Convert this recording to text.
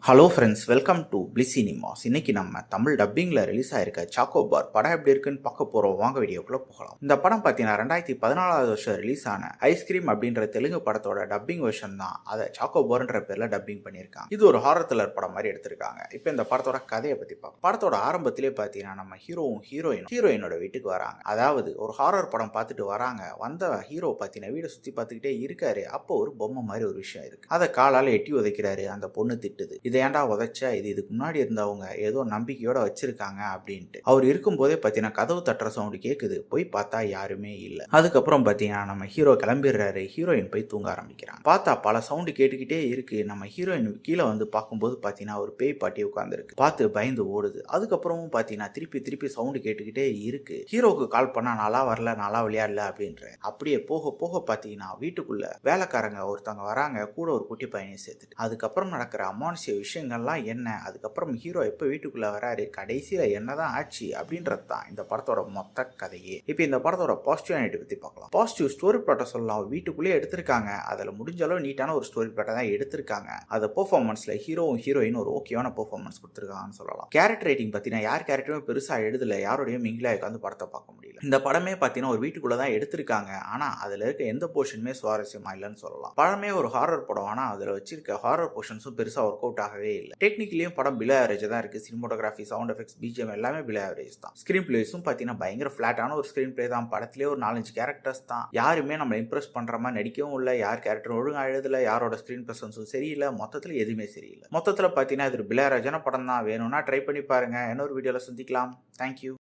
Hello friends, welcome to bliss cinemas. இன்னைக்கு நம்ம Tamil டப்பிங்கில் release ஆயிருக்க சாக்கோபார் படம் எப்படி இருக்குன்னு பார்க்க போகிறோம். வாங்க வீடியோக்குள்ளே போகலாம். இந்த படம் பார்த்தீங்கன்னா 2014 வருஷம் ரிலீஸ் ஆன ஐஸ்கிரீம் அப்படின்ற தெலுங்கு படத்தோட டப்பிங் வெர்ஷன் தான். அதை சாக்கோபார்ன்ற பேரில் டப்பிங் பண்ணியிருக்காங்க. இது ஒரு ஹாரர் த்ரில்லர் படம் மாதிரி எடுத்திருக்காங்க. இப்போ இந்த படத்தோட கதையை பற்றி பார்க்கலாம். படத்தோட ஆரம்பத்திலே பார்த்தீங்கன்னா நம்ம ஹீரோயினோட வீட்டுக்கு வராங்க. அதாவது ஒரு ஹாரர் படம் பார்த்துட்டு வராங்க. வந்த ஹீரோ பார்த்தீங்கன்னா வீடை சுற்றி பார்த்துக்கிட்டே இருக்காரு. அப்போ ஒரு பொம்மை மாதிரி ஒரு விஷயம் இருக்கு. அதை காலால் எட்டி உதைக்கிறாரு. அந்த பொண்ணு திட்டுது. இதை ஏன்டா உதைச்ச, இது இதுக்கு முன்னாடி இருந்தவங்க ஏதோ நம்பிக்கையோட வச்சிருக்காங்க அப்படின்ட்டு. அவர் இருக்கும்போதே பார்த்தீங்கன்னா கதவு தட்டுற சவுண்டு கேட்குது. போய் பார்த்தா யாருமே இல்லை. அதுக்கப்புறம் பார்த்தீங்கன்னா நம்ம ஹீரோ கிளம்பிடுறாரு. ஹீரோயின் போய் தூங்க ஆரம்பிக்கிறாங்க. பார்த்தா பல சவுண்டு கேட்டுக்கிட்டே இருக்கு. நம்ம ஹீரோயின் கீழே வந்து பார்க்கும்போது பார்த்தீங்கன்னா ஒரு பேய் பாட்டி உட்காந்துருக்கு. பார்த்து பயந்து ஓடுது. அதுக்கப்புறமும் பார்த்தீங்கன்னா திருப்பி சவுண்டு கேட்டுக்கிட்டே இருக்கு. ஹீரோவுக்கு கால் பண்ணா நல்லா வரல, நல்லா விளையாடல அப்படின்ற. அப்படியே போக போக பார்த்தீங்கன்னா வீட்டுக்குள்ள வேலைக்காரங்க ஒருத்தவங்க வராங்க. கூட ஒரு குட்டி பையனை சேர்த்துட்டு. அதுக்கப்புறம் நடக்கிற அமானுஷ்ய விஷயங்கள்லாம் என்ன, அதுக்கப்புறம் ஹீரோ எப்போ வீட்டுக்குள்ள வராரு, கடைசியில என்னதான் ஆச்சு அப்படின்றது தான் இந்த படத்தோட மொத்த கதையே. இப்போ இந்த படத்தோட பாசிட்டிவ் பத்தி பார்க்கலாம். பாசிட்டிவ் ஸ்டோரி பிளாட்டை சொல்லலாம். வீட்டுக்குள்ளேயே எடுத்திருக்காங்க. அதில் முடிஞ்ச அளவு நீட்டான ஒரு ஸ்டோரி பிளாட்டை தான் எடுத்திருக்காங்க. அது பெர்ஃபார்மன்ஸ்ல ஹீரோயின் ஒரு ஓகேவான பெர்ஃபார்மன்ஸ் கொடுத்துருக்காங்கன்னு சொல்லலாம். கேரக்டர் ரைட்டிங் பார்த்தீங்கன்னா யார் கேரக்டருமே பெருசா எழுதல. யாரோடையும் மிங்கிலா உட்காந்து படத்தை பார்க்க முடியல. இந்த படமே பார்த்தீங்கன்னா ஒரு வீட்டுக்குள்ள தான் எடுத்திருக்காங்க. ஆனா அதுல இருக்க எந்த போர்ஷனுமே சுவாரஸ்யமா இல்லைன்னு சொல்லலாம். படமே ஒரு ஹாரர் படம். ஆனா அதுல வச்சிருக்க ஹாரர் போர்ஷன்ஸும் பெருசா ஒர்க் அவுட் ஆகவே இல்லை. டெக்னிக்கலியும் படம் பிலோ ஆவரேஜ் தான் இருக்கு. சினிமோட்டோகிராஃபி, சவுண்ட் எஃபெக்ட்ஸ், பிஜிஎம் எல்லாமே பிலோ ஆவரேஜ் தான். ஸ்கிரீன் பிளேஸும் பார்த்தீங்கன்னா பயங்கர ஃபிளாட்டான ஒரு ஸ்கிரீன் பிளே தான். படத்திலே ஒரு 4-5 கேரக்டர்ஸ் தான். யாருமே நம்ம இம்ப்ரெஸ் பண்ற மாதிரி நடிக்கவும் இல்லை. யார் கேரக்டர் ஒழுங்கா எழுதல. யாரோட ஸ்கிரீன் பிரசன்ஸும் சரியில்லை. மொத்தத்தில் எதுவுமே சரியில்லை. மொத்தத்தில் பார்த்தீங்கன்னா இது ஒரு பிலோ ஆவரேஜான படம் தான். வேணும்னா ட்ரை பண்ணி பாருங்க. இன்னொரு வீடியோவில் சந்திக்கலாம். தேங்க்யூ.